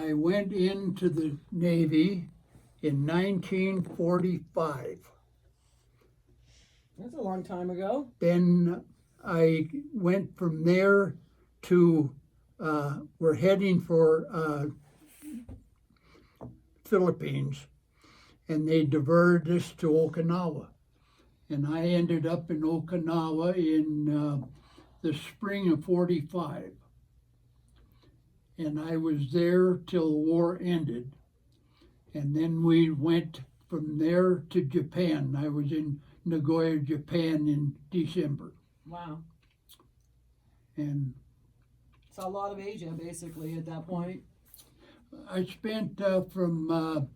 I went into the Navy in 1945. That's a long time ago. Then I went from there to, we're heading for Philippines, and they diverted us to Okinawa. And I ended up in Okinawa in the spring of 45. And I was there till the war ended. And then we went from there to Japan. I was in Nagoya, Japan in December. Wow. And saw a lot of Asia, basically, at that point. I spent from,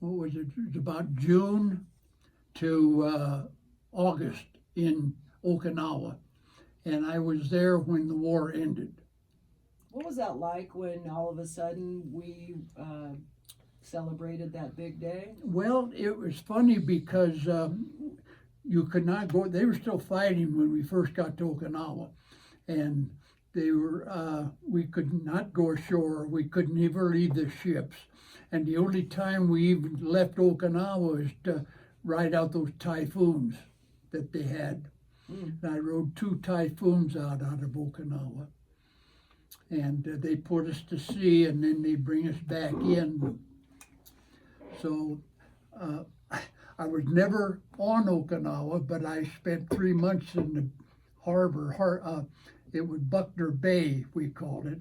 what was it, it was about June to August in Okinawa. And I was there when the war ended. What was that like when all of a sudden we celebrated that big day? Well, it was funny because you could not go, they were still fighting when we first got to Okinawa. And they were, we could not go ashore. We couldn't even leave the ships. And the only time we even left Okinawa was to ride out those typhoons that they had. And I rode 2 typhoons out of Okinawa. And they put us to sea, and then they bring us back in. So I was never on Okinawa, but I spent 3 months in the harbor. It was Buckner Bay, we called it.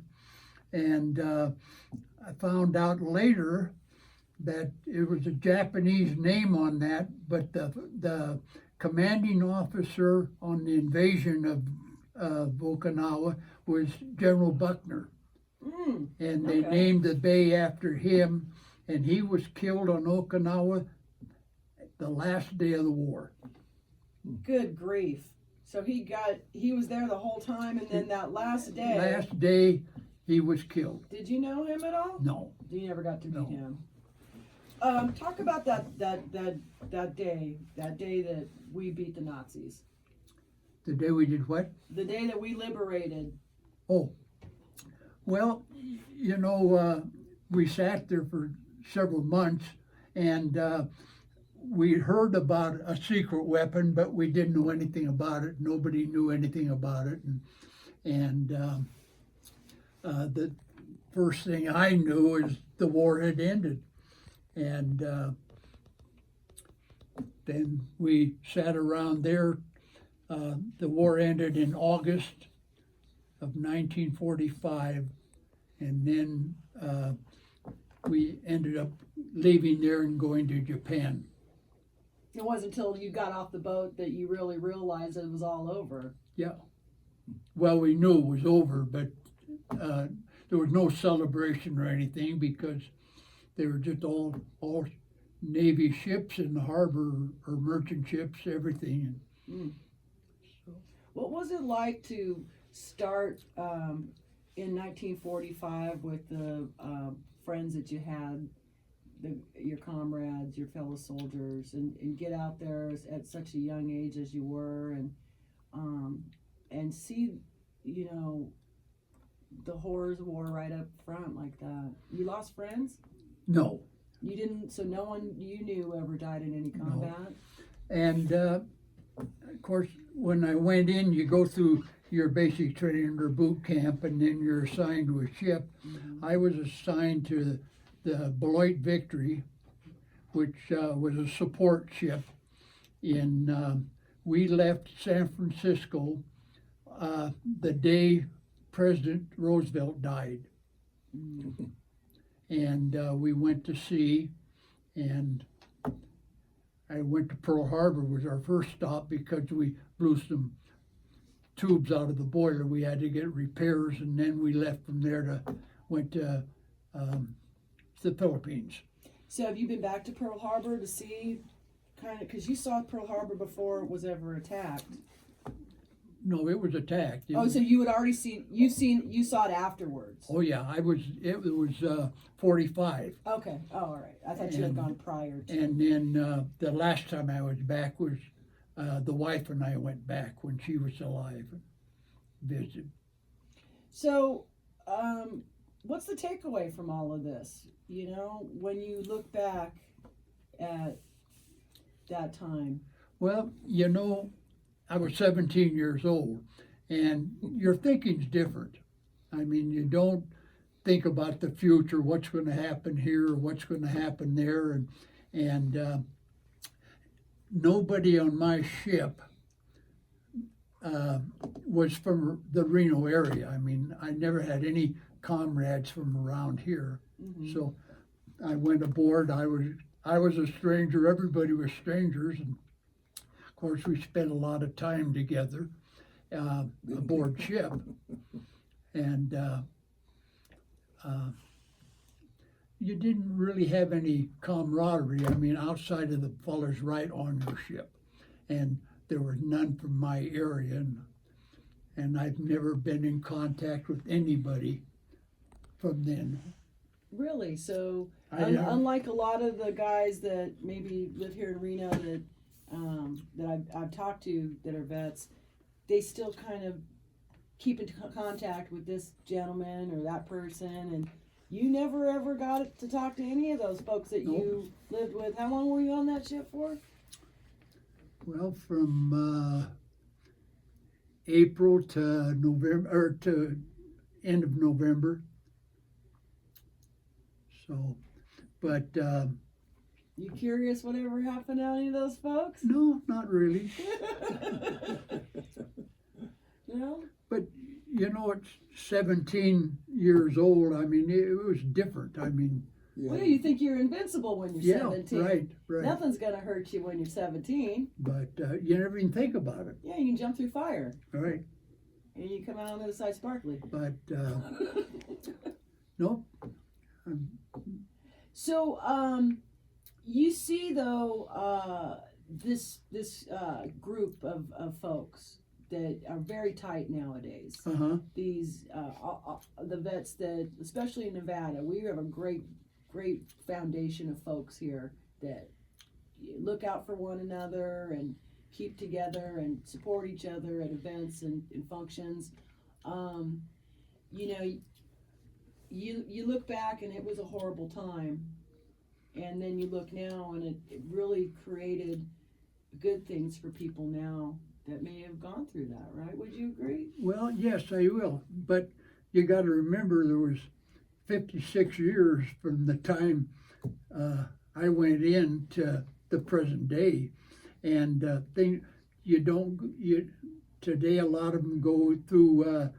And I found out later that it was a Japanese name on that, but the commanding officer on the invasion of Okinawa was General Buckner. And they named the bay after him, and he was killed on Okinawa the last day of the war. Good grief. So he was there the whole time, and then that last day. Last day he was killed. Did you know him at all? No. You never got to meet No. him. Talk about that day that we beat the Nazis. The day we did what? The day that we liberated. Oh, well, you know, we sat there for several months, and we heard about a secret weapon, but we didn't know anything about it. Nobody knew anything about it, and the first thing I knew is the war had ended, and then we sat around there. The war ended in August of 1945, and then we ended up leaving there and going to Japan. It wasn't until you got off the boat that you really realized it was all over. Yeah. Well, we knew it was over, but there was no celebration or anything because they were just all Navy ships in the harbor, or merchant ships, everything. So. What was it like to start in 1945 with the friends that you had, your comrades, your fellow soldiers, and get out there at such a young age as you were, and see, you know, the horrors of war right up front like that? You lost friends? No. You didn't, so no one you knew ever died in any combat? No. And of course, when I went in, you go through your basic training or boot camp, and then you're assigned to a ship. I was assigned to the Beloit Victory, which was a support ship. We left San Francisco the day President Roosevelt died. And we went to sea, and I went to Pearl Harbor was our first stop because we blew some tubes out of the boiler. We had to get repairs, and then we left from there went to the Philippines. So have you been back to Pearl Harbor to see, kind of, because you saw Pearl Harbor before it was ever attacked? No, it was attacked. So you had already you saw it afterwards? Oh yeah, it was 45. Okay, oh, all right. I thought you had gone prior to. And then the last time I was back was the wife and I went back when she was alive and visited. So, what's the takeaway from all of this? You know, when you look back at that time. Well, you know, I was 17 years old, and your thinking's different. I mean, you don't think about the future, what's going to happen here, or what's going to happen there, and nobody on my ship was from the Reno area. I mean, I never had any comrades from around here. Mm-hmm. So I went aboard. I was a stranger. Everybody was strangers, and of course we spent a lot of time together aboard ship, and you didn't really have any camaraderie. I mean, outside of the fellas right on your ship, and there were none from my area, and I've never been in contact with anybody from then. Really? So, I unlike a lot of the guys that maybe live here in Reno that I've talked to that are vets, they still kind of keep in contact with this gentleman or that person, and you never ever got to talk to any of those folks that you lived with. How long were you on that ship for? Well, from April to November, or to end of November. So, but You curious whatever happened to any of those folks? no, not really. No? But you know, it's 17 years old. I mean, it was different. I mean, Well, you think you're invincible when you're yeah, 17. right. Nothing's going to hurt you when you're 17. But you never even think about it, Yeah, you can jump through fire. right? And you come out on the other side sparkly. But nope. So, you see though, this group of folks that are very tight nowadays. These the vets that, especially in Nevada, we have a great foundation of folks here that look out for one another and keep together and support each other at events and functions. You know, you look back and it was a horrible time, and then you look now and it really created good things for people now that may have gone through that, right? Would you agree? Well, yes, I will. But you got to remember there was 56 years from the time I went in to the present day, and today a lot of them go through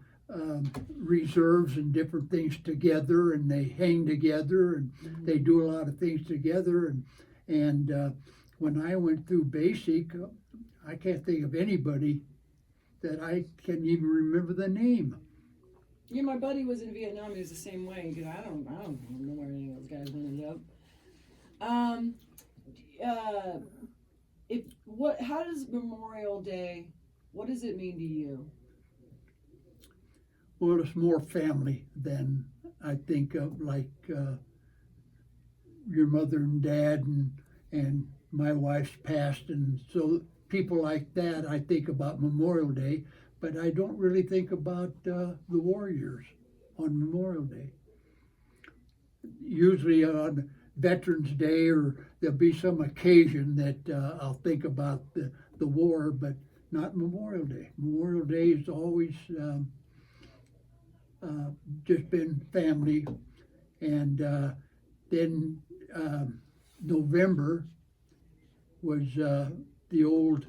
reserves and different things together, and they hang together, and they do a lot of things together, and when I went through basic, I can't think of anybody that I can even remember the name. Yeah, my buddy was in Vietnam. He was the same way. Because I don't know where any of those guys ended up. How does Memorial Day? What does it mean to you? Well, it's more family than I think of, like your mother and dad, and my wife's passed, and so people like that. I think about Memorial Day, but I don't really think about the warriors on Memorial Day. Usually on Veterans Day, or there'll be some occasion that I'll think about the war, but not Memorial Day. Memorial Day is always just been family, and then November was the old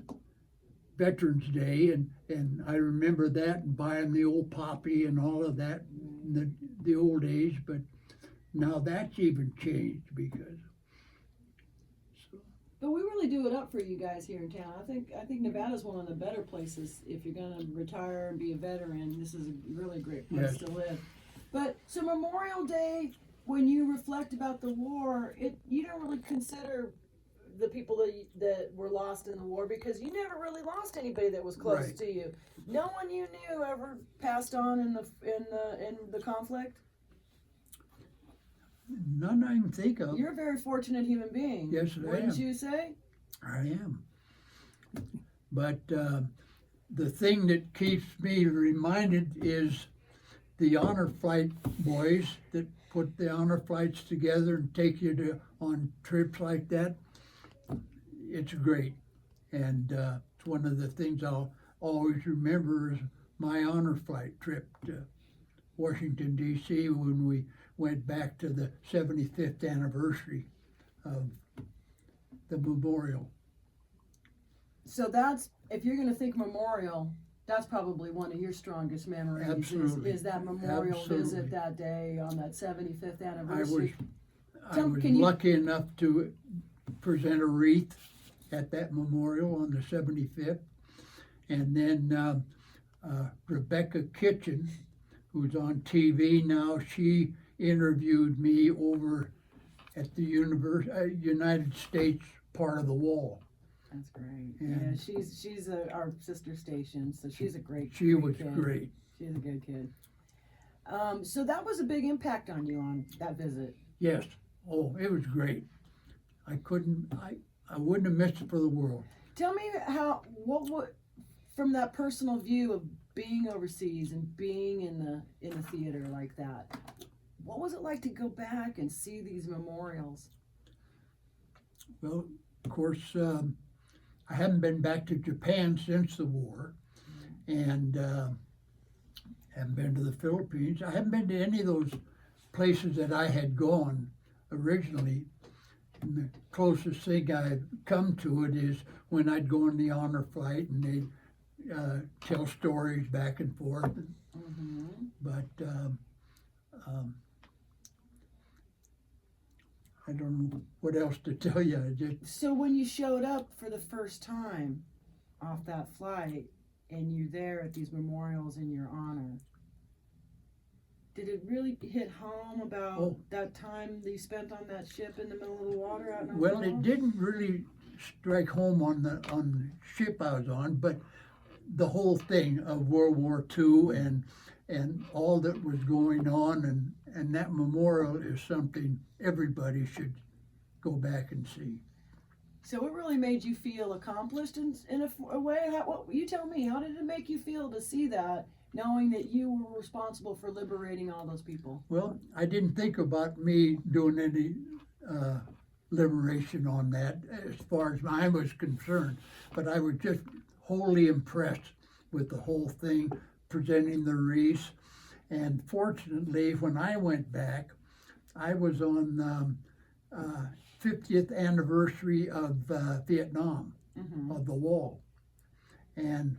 Veterans Day, and I remember that, and buying the old poppy and all of that in the old days, but now that's even changed because. But we really do it up for you guys here in town. I think Nevada's one of the better places if you're going to retire and be a veteran. This is a really great place to live. But so Memorial Day, when you reflect about the war, you don't really consider the people that were lost in the war, because you never really lost anybody that was close to you. No one you knew ever passed on in the conflict. None I can think of. You're a very fortunate human being. Yes, I am. Wouldn't you say? I am. But the thing that keeps me reminded is the honor flight boys that put the honor flights together and take you on trips like that, it's great. And it's one of the things I'll always remember is my honor flight trip to Washington, D.C. when we went back to the 75th anniversary of the memorial. So that's, if you're gonna think memorial, that's probably one of your strongest memories. Absolutely. Is that memorial Absolutely. visit that day on that 75th I anniversary? was Can you- lucky enough to present a wreath at that memorial on the 75th. And then Rebecca Kitchen, who's on TV now, she interviewed me over at the United States part of the wall. That's great. And Yeah, she's our sister station, so she's a great. She great was kid. great. She's a good kid. So that was a big impact on you on that visit. Yes. Oh, it was great. I wouldn't have missed it for the world. Tell me what from that personal view of being overseas and being in the theater like that, what was it like to go back and see these memorials? Well, of course, I haven't been back to Japan since the war, and haven't been to the Philippines. I haven't been to any of those places that I had gone originally. And the closest thing I've come to it is when I'd go on the honor flight and they'd tell stories back and forth. Mm-hmm. But I don't know what else to tell you. So when you showed up for the first time off that flight and you're there at these memorials in your honor, did it really hit home about that time that you spent on that ship in the middle of the water out in Well, Oklahoma? it didn't really strike home on the ship I was on, but the whole thing of World War II and all that was going on, and that memorial is something everybody should go back and see. So it really made you feel accomplished in a way? What you tell me, how did it make you feel to see that, knowing that you were responsible for liberating all those people? Well, I didn't think about me doing any liberation on that as far as I was concerned, but I was just wholly impressed with the whole thing, presenting the wreaths. And fortunately, when I went back, I was on 50th anniversary of Vietnam, Mm-hmm. of the wall. And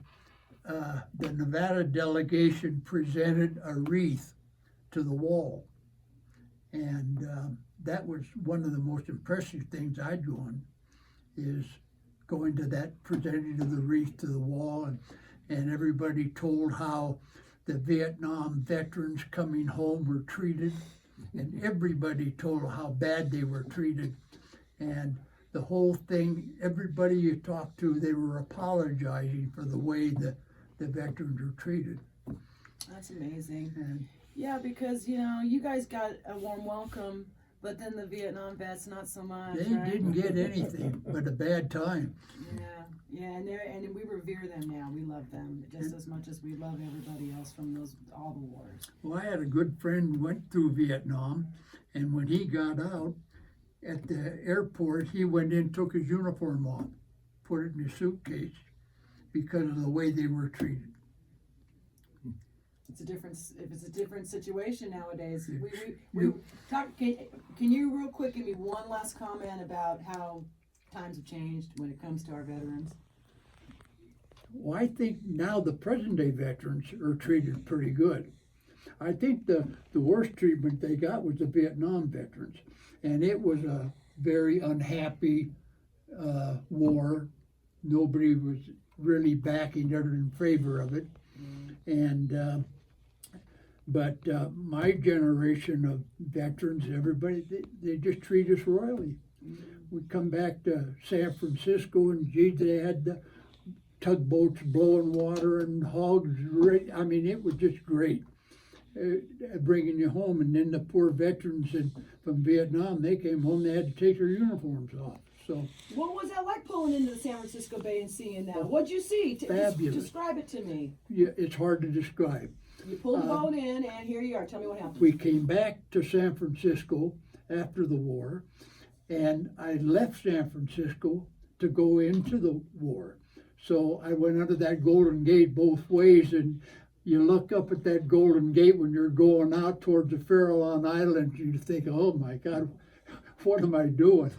the Nevada delegation presented a wreath to the wall. And that was one of the most impressive things I'd gone, is going to that presenting of the wreath to the wall, and everybody told how the Vietnam veterans coming home were treated, and everybody told how bad they were treated. And the whole thing, everybody you talked to, they were apologizing for the way the veterans were treated. That's amazing. And Yeah, because, you guys got a warm welcome, but then the Vietnam vets, not so much, they right? didn't get anything but a bad time. Yeah, and we revere them now. We love them just as much as we love everybody else from all the wars. Well, I had a good friend who went through Vietnam, and when he got out at the airport, he went in, took his uniform off, put it in his suitcase because of the way they were treated. It's a different situation nowadays. We talk. Can you real quick give me one last comment about how times have changed when it comes to our veterans? Well, I think now the present day veterans are treated pretty good. I think the worst treatment they got was the Vietnam veterans, and it was a very unhappy war. Nobody was really backing it or in favor of it. And but my generation of veterans, everybody, they just treat us royally. We come back to San Francisco, and geez, they had the tugboats blowing water and hogs. I mean, it was just great, bringing you home. And then the poor veterans from Vietnam, they came home, they had to take their uniforms off. So what was that like pulling into the San Francisco Bay and seeing that? What'd you see? Fabulous. Describe it to me. yeah, it's hard to describe. You pulled the boat in, and here you are. Tell me what happened. We came back to San Francisco after the war, and I left San Francisco to go into the war. So I went under that Golden Gate both ways, and you look up at that Golden Gate when you're going out towards the Farallon Islands, you think, oh my God, what am I doing?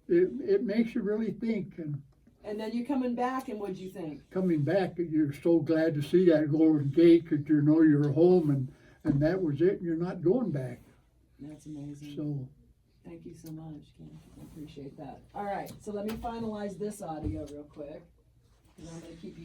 It makes you really think. And then you're coming back, and what'd you think? Coming back, you're so glad to see that Golden Gate because you know you're home, and that was it, and you're not going back. That's amazing. So, thank you so much, Ken. I appreciate that. All right, so let me finalize this audio real quick, and I'm going to keep you